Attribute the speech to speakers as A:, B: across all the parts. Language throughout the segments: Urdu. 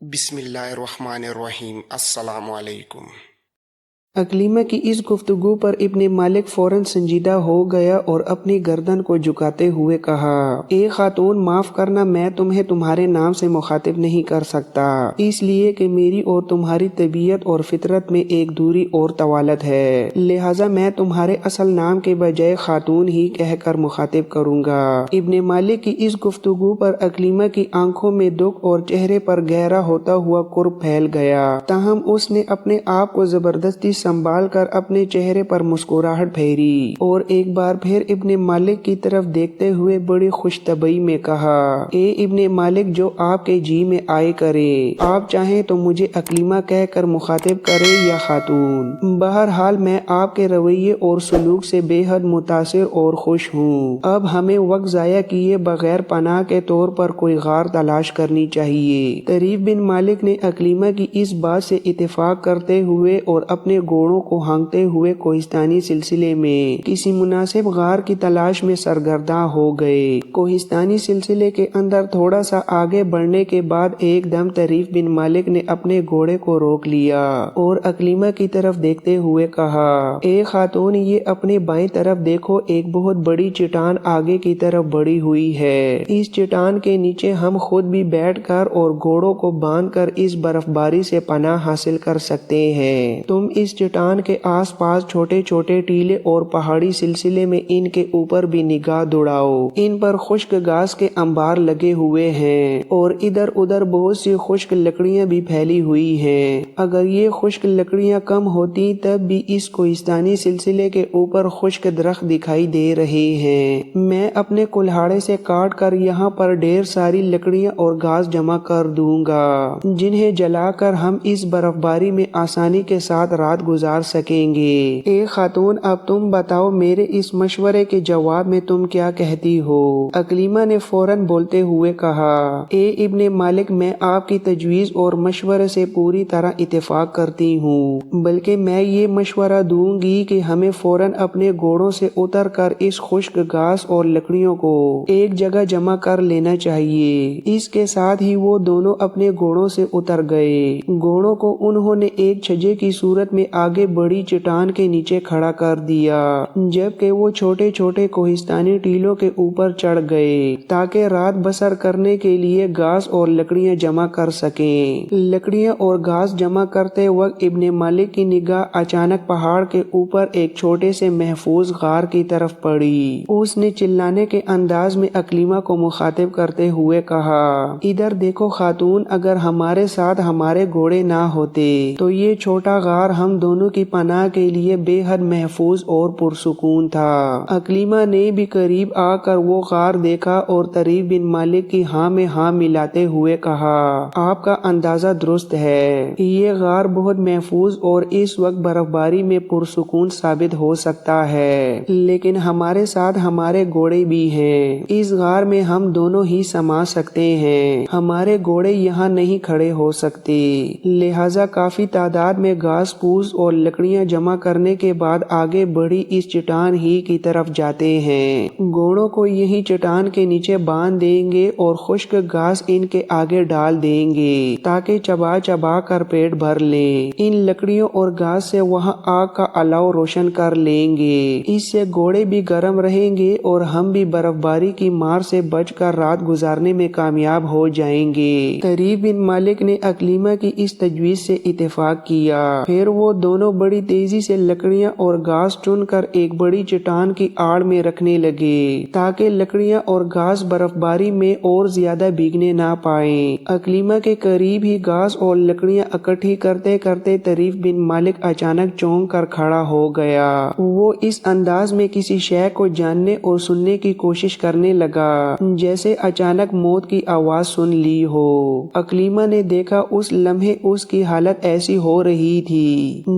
A: بسم اللہ الرحمن الرحیم۔ السلام علیکم۔
B: اکلیمہ کی اس گفتگو پر ابن مالک فوراً سنجیدہ ہو گیا اور اپنی گردن کو جھکاتے ہوئے کہا، اے خاتون، معاف کرنا، میں تمہیں تمہارے نام سے مخاطب نہیں کر سکتا، اس لیے کہ میری اور تمہاری طبیعت اور فطرت میں ایک دوری اور طوالت ہے، لہٰذا میں تمہارے اصل نام کے بجائے خاتون ہی کہہ کر مخاطب کروں گا۔ ابن مالک کی اس گفتگو پر اکلیمہ کی آنکھوں میں دکھ اور چہرے پر گہرا ہوتا ہوا کرب پھیل گیا، تاہم اس نے اپنے آپ کو زبردستی سنبھال کر اپنے چہرے پر مسکراہٹ پھیری اور ایک بار پھر ابن مالک کی طرف دیکھتے ہوئے بڑی خوش طبعی میں کہا، اے ابن مالک، جو آپ کے جی میں آئے کرے، آپ چاہیں تو مجھے اکلیمہ کہہ کر مخاطب کرے یا خاتون، بہرحال میں آپ کے رویے اور سلوک سے بے حد متاثر اور خوش ہوں۔ اب ہمیں وقت ضائع کیے بغیر پناہ کے طور پر کوئی غار تلاش کرنی چاہیے۔ طریف بن مالک نے اکلیمہ کی اس بات سے اتفاق کرتے ہوئے اور اپنے گھوڑوں کو ہانکتے ہوئے کوہستانی سلسلے میں کسی مناسب غار کی تلاش میں سرگرداں ہو گئے۔ کوہستانی سلسلے کے اندر تھوڑا سا آگے بڑھنے کے بعد ایک دم طریف بن مالک نے اپنے گھوڑے کو روک لیا اور اکلیمہ کی طرف دیکھتے ہوئے کہا، اے خاتون، یہ اپنے بائیں طرف دیکھو، ایک بہت بڑی چٹان آگے کی طرف بڑھی ہوئی ہے، اس چٹان کے نیچے ہم خود بھی بیٹھ کر اور گھوڑوں کو باندھ کر اس برف باری سے پناہ حاصل کر سکتے ہیں۔ تم اس چٹان کے آس پاس چھوٹے چھوٹے ٹیلے اور پہاڑی سلسلے میں ان کے اوپر بھی نگاہ دوڑاؤ، ان پر خشک گھاس کے انبار لگے ہوئے ہیں اور ادھر ادھر بہت سی خشک لکڑیاں بھی پھیلی ہوئی ہیں، اگر یہ خشک لکڑیاں کم ہوتی تب بھی اس کوہستانی سلسلے کے اوپر خشک درخت دکھائی دے رہے ہیں، میں اپنے کلہاڑے سے کاٹ کر یہاں پر ڈھیر ساری لکڑیاں اور گھاس جمع کر دوں گا، جنہیں جلا کر ہم اس برف باری میں آسانی کے ساتھ رات گزار سکیں گے۔ اے خاتون، اب تم بتاؤ، میرے اس مشورے کے جواب میں تم کیا کہتی ہو؟ اکلیمہ نے فوراً بولتے ہوئے کہا، اے ابن مالک، میں آپ کی تجویز اور مشورے سے پوری طرح اتفاق کرتی ہوں، بلکہ میں یہ مشورہ دوں گی کہ ہمیں فوراً اپنے گھوڑوں سے اتر کر اس خشک گھاس اور لکڑیوں کو ایک جگہ جمع کر لینا چاہیے۔ اس کے ساتھ ہی وہ دونوں اپنے گھوڑوں سے اتر گئے۔ گھوڑوں کو انہوں نے ایک چھجے کی صورت میں آگے بڑی چٹان کے نیچے کھڑا کر دیا، جبکہ وہ چھوٹے چھوٹے کوہستانی ٹیلوں کے اوپر چڑھ گئے تاکہ رات بسر کرنے کے لیے گھاس اور لکڑیاں جمع کر سکیں۔ لکڑیاں اور گھاس جمع کرتے وقت ابن مالک کی نگاہ اچانک پہاڑ کے اوپر ایک چھوٹے سے محفوظ غار کی طرف پڑی۔ اس نے چلانے کے انداز میں اکلیمہ کو مخاطب کرتے ہوئے کہا، ادھر دیکھو خاتون، اگر ہمارے ساتھ ہمارے گھوڑے نہ ہوتے تو یہ چھوٹا غار ہم دونوں کی پناہ کے لیے بے حد محفوظ اور پرسکون تھا۔ اکلیمہ نے بھی قریب آ کر وہ غار دیکھا اور طریف بن مالک کی ہاں میں ہاں ملاتے ہوئے کہا، آپ کا اندازہ درست ہے، یہ غار بہت محفوظ اور اس وقت برف باری میں پرسکون ثابت ہو سکتا ہے، لیکن ہمارے ساتھ ہمارے گھوڑے بھی ہیں، اس غار میں ہم دونوں ہی سما سکتے ہیں، ہمارے گھوڑے یہاں نہیں کھڑے ہو سکتے، لہٰذا کافی تعداد میں گھاس پھوس اور لکڑیاں جمع کرنے کے بعد آگے بڑھی اس چٹان ہی کی طرف جاتے ہیں۔ گھوڑوں کو یہی چٹان کے نیچے باندھ دیں گے اور خشک گھاس ان کے آگے ڈال دیں گے تاکہ چبا چبا کر پیٹ بھر لیں۔ ان لکڑیوں اور گھاس سے وہاں آگ کا الاؤ روشن کر لیں گے، اس سے گھوڑے بھی گرم رہیں گے اور ہم بھی برف باری کی مار سے بچ کر رات گزارنے میں کامیاب ہو جائیں گے۔ طریف بن مالک نے اکلیمہ کی اس تجویز سے اتفاق کیا۔ پھر وہ دونوں بڑی تیزی سے لکڑیاں اور گھاس چن کر ایک بڑی چٹان کی آڑ میں رکھنے لگے تاکہ لکڑیاں اور گھاس برف باری میں اور زیادہ بھیگنے نہ پائیں۔ اکلیمہ کے قریب ہی گھاس اور لکڑیاں اکٹھی کرتے کرتے طریف بن مالک اچانک چونک کر کھڑا ہو گیا۔ وہ اس انداز میں کسی شے کو جاننے اور سننے کی کوشش کرنے لگا جیسے اچانک موت کی آواز سن لی ہو۔ اکلیمہ نے دیکھا اس لمحے اس کی حالت ایسی ہو رہی تھی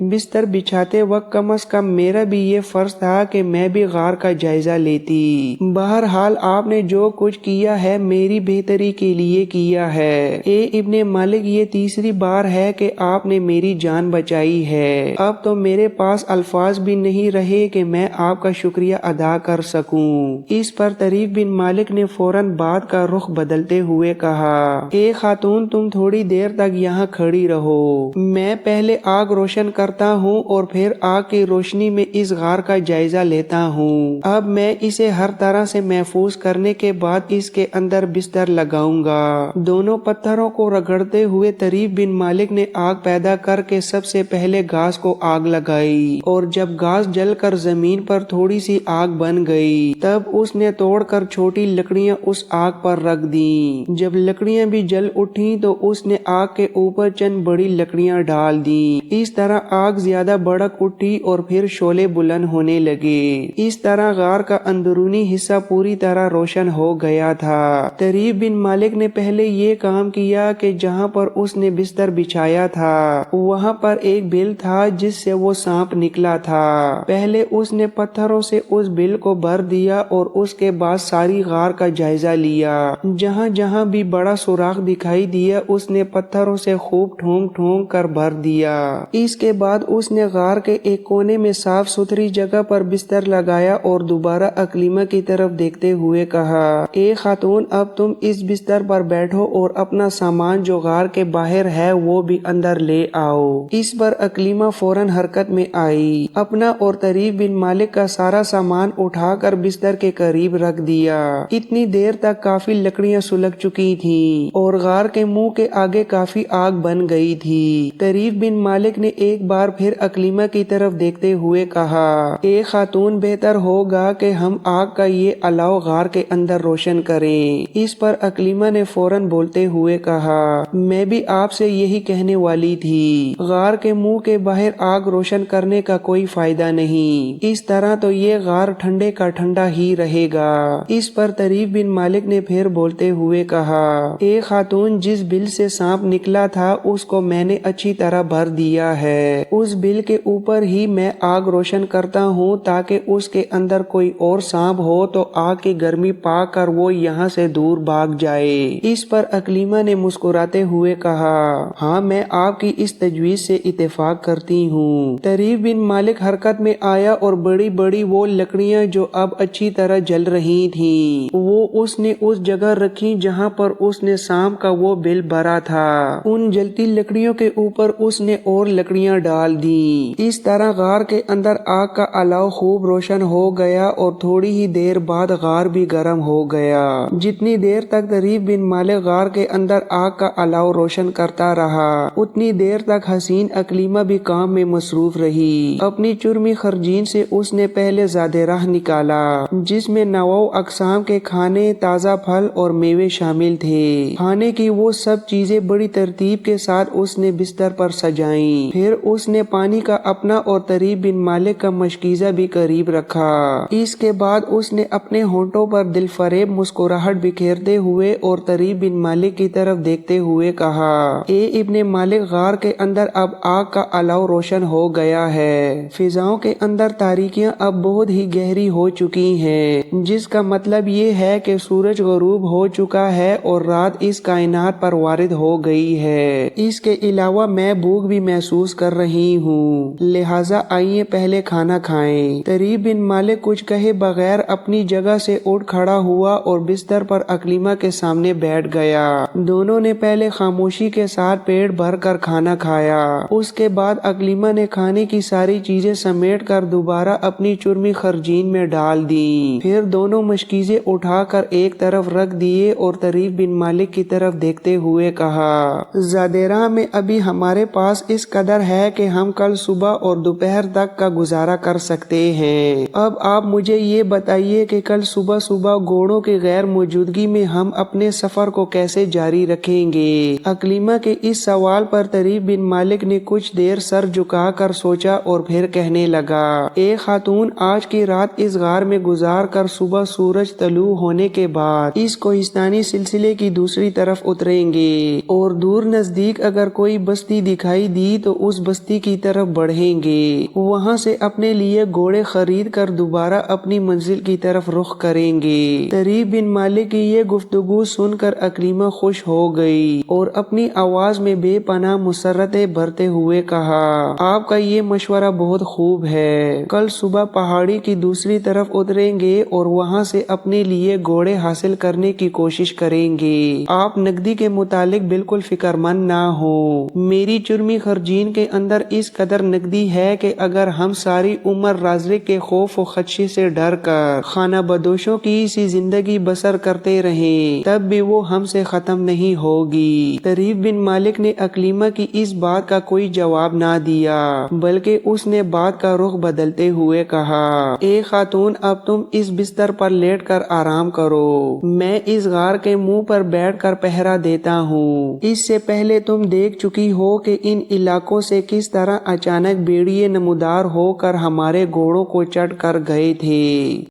B: بستر بچھاتے وقت کم از کم میرا بھی یہ فرض تھا کہ میں بھی غار کا جائزہ لیتی۔ بہرحال آپ نے جو کچھ کیا ہے میری بہتری کے لیے کیا ہے۔ اے ابن مالک، یہ تیسری بار ہے کہ آپ نے میری جان بچائی ہے۔ اب تو میرے پاس الفاظ بھی نہیں رہے کہ میں آپ کا شکریہ ادا کر سکوں۔ اس پر طریف بن مالک نے فوراً بات کا رخ بدلتے ہوئے کہا، اے خاتون، تم تھوڑی دیر تک یہاں کھڑی رہو، میں پہلے آگ روشن کرتا ہوں اور پھر آگ کی روشنی میں اس غار کا جائزہ لیتا ہوں۔ اب میں اسے ہر طرح سے محفوظ کرنے کے بعد اس کے اندر بستر لگاؤں گا۔ دونوں پتھروں کو رگڑتے ہوئے طریف بن مالک نے آگ پیدا کر کے سب سے پہلے گھاس کو آگ لگائی، اور جب گھاس جل کر زمین پر تھوڑی سی آگ بن گئی تب اس نے توڑ کر چھوٹی لکڑیاں اس آگ پر رکھ دیں۔ جب لکڑیاں بھی جل اٹھیں تو اس نے آگ کے اوپر چند بڑی لکڑیاں ڈال دیں۔ اس طرح آگ زیادہ بھڑک اٹھی اور پھر شعلے بلند ہونے لگے۔ اس طرح غار کا اندرونی حصہ پوری طرح روشن ہو گیا تھا۔ طریف بن مالک نے پہلے یہ کام کیا کہ جہاں پر اس نے بستر بچھایا تھا وہاں پر ایک بل تھا جس سے وہ سانپ نکلا تھا۔ پہلے اس نے پتھروں سے اس بل کو بھر دیا اور اس کے بعد ساری غار کا جائزہ لیا۔ جہاں جہاں بھی بڑا سوراخ دکھائی دیا اس نے پتھروں سے خوب ٹھونک ٹھونک کر بھر دیا۔ اس کے بعد اس نے غار کے ایک کونے میں صاف ستھری جگہ پر بستر لگایا اور دوبارہ اکلیمہ کی طرف دیکھتے ہوئے کہا، اے خاتون، اب تم اس بستر پر بیٹھو اور اپنا سامان جو غار کے باہر ہے وہ بھی اندر لے آؤ۔ اس پر اکلیمہ فوراً حرکت میں آئی، اپنا اور طریف بن مالک کا سارا سامان اٹھا کر بستر کے قریب رکھ دیا۔ اتنی دیر تک کافی لکڑیاں سلگ چکی تھیں اور غار کے منہ کے آگے کافی آگ بن گئی تھی۔ طریف بن مالک نے ایک بار پھر اکلیمہ کی طرف دیکھتے ہوئے کہا، اے خاتون، بہتر ہوگا کہ ہم آگ کا یہ الاؤ غار کے اندر روشن کریں۔ اس پر اکلیمہ نے فوراً بولتے ہوئے کہا، میں بھی آپ سے یہی کہنے والی تھی، غار کے منہ کے باہر آگ روشن کرنے کا کوئی فائدہ نہیں، اس طرح تو یہ غار ٹھنڈے کا ٹھنڈا ہی رہے گا۔ اس پر طریف بن مالک نے پھر بولتے ہوئے کہا، اے خاتون، جس بل سے سانپ نکلا تھا اس کو میں نے اچھی طرح بھر دیا ہے، اس بل کے اوپر ہی میں آگ روشن کرتا ہوں تاکہ اس کے اندر کوئی اور سانپ ہو تو آگ کی گرمی پا کر وہ یہاں سے دور بھاگ جائے۔ اس پر اکلیمہ نے مسکراتے ہوئے کہا، ہاں، میں آپ کی اس تجویز سے اتفاق کرتی ہوں۔ طریف بن مالک حرکت میں آیا اور بڑی بڑی وہ لکڑیاں جو اب اچھی طرح جل رہی تھیں وہ اس نے اس جگہ رکھی جہاں پر اس نے سانپ کا وہ بل بھرا تھا۔ ان جلتی لکڑیوں کے اوپر اس نے اور لکڑیاں ڈال دیں۔ اس طرح غار کے اندر آگ کا الاؤ خوب روشن ہو گیا اور تھوڑی ہی دیر بعد غار بھی گرم ہو گیا۔ جتنی دیر تک طریف بن مالک غار کے اندر آگ کا الاؤ روشن کرتا رہا اتنی دیر تک حسین اکلیمہ بھی کام میں مصروف رہی۔ اپنی چرمی خرجین سے اس نے پہلے زیادہ راہ نکالا جس میں نوع اقسام کے کھانے، تازہ پھل اور میوے شامل تھے۔ کھانے کی وہ سب چیزیں بڑی ترتیب کے ساتھ اس نے بستر پر سجائیں۔ پھر اس نے پانی کا اپنا اور طریف بن مالک کا مشکیزہ بھی قریب رکھا۔ اس کے بعد اس نے اپنے ہونٹوں پر دل فریب مسکراہٹ بکھیرتے ہوئے اور طریف بن مالک کی طرف دیکھتے ہوئے کہا، اے ابن مالک، غار کے اندر اب آگ کا الاؤ روشن ہو گیا ہے۔ فضاؤں کے اندر تاریکیاں اب بہت ہی گہری ہو چکی ہیں، جس کا مطلب یہ ہے کہ سورج غروب ہو چکا ہے اور رات اس کائنات پر وارد ہو گئی ہے۔ اس کے علاوہ میں بھوک بھی محسوس کر رہی ہوں، لہٰذا آئیے پہلے کھانا کھائیں۔ طریف بن مالک کچھ کہے بغیر اپنی جگہ سے اٹھ کھڑا ہوا اور بستر پر اکلیمہ کے سامنے بیٹھ گیا۔ دونوں نے پہلے خاموشی کے ساتھ پیٹ بھر کر کھانا کھایا۔ اس کے بعد اکلیمہ نے کھانے کی ساری چیزیں سمیٹ کر دوبارہ اپنی چرمی خرجین میں ڈال دیں۔ پھر دونوں مشکیزیں اٹھا کر ایک طرف رکھ دیے اور طریف بن مالک کی طرف دیکھتے ہوئے کہا، زیادہ راہ میں ابھی ہمارے پاس اس قدر ہے کہ ہم کل صبح اور دوپہر تک کا گزارا کر سکتے ہیں۔ اب آپ مجھے یہ بتائیے کہ کل صبح صبح گھوڑوں کی غیر موجودگی میں ہم اپنے سفر کو کیسے جاری رکھیں گے؟ اکلیمہ کے اس سوال پر طریف بن مالک نے کچھ دیر سر جھکا کر سوچا اور پھر کہنے لگا، اے خاتون، آج کی رات اس غار میں گزار کر صبح سورج طلوع ہونے کے بعد اس کوہستانی سلسلے کی دوسری طرف اتریں گے اور دور نزدیک اگر کوئی بستی دکھائی دی جلدی تو اس بستی کی طرف بڑھیں گے، وہاں سے اپنے لیے گھوڑے خرید کر دوبارہ اپنی منزل کی طرف رخ کریں گے۔ طریف بن مالک کی یہ گفتگو سن کر عکرمہ خوش ہو گئی اور اپنی آواز میں بے پناہ مسرتیں بھرتے ہوئے کہا، آپ کا یہ مشورہ بہت خوب ہے، کل صبح پہاڑی کی دوسری طرف اتریں گے اور وہاں سے اپنے لیے گھوڑے حاصل کرنے کی کوشش کریں گے۔ آپ نقدی کے متعلق بالکل فکر مند نہ ہو، میری چرمی خرجین کے اندر اس قدر نقدی ہے کہ اگر ہم ساری عمر رازق کے خوف و خدشے سے ڈر کر خانہ بدوشوں کی سی زندگی بسر کرتے رہیں تب بھی وہ ہم سے ختم نہیں ہوگی۔ طریف بن مالک نے عکرمہ کی اس بات کا کوئی جواب نہ دیا، بلکہ اس نے بات کا رخ بدلتے ہوئے کہا، اے خاتون، اب تم اس بستر پر لیٹ کر آرام کرو، میں اس غار کے منہ پر بیٹھ کر پہرا دیتا ہوں۔ اس سے پہلے تم دیکھ چکی ہو کہ ان علاقوں سے کس طرح اچانک بھیڑیے نمودار ہو کر ہمارے گھوڑوں کو چڑھ کر گئے تھے۔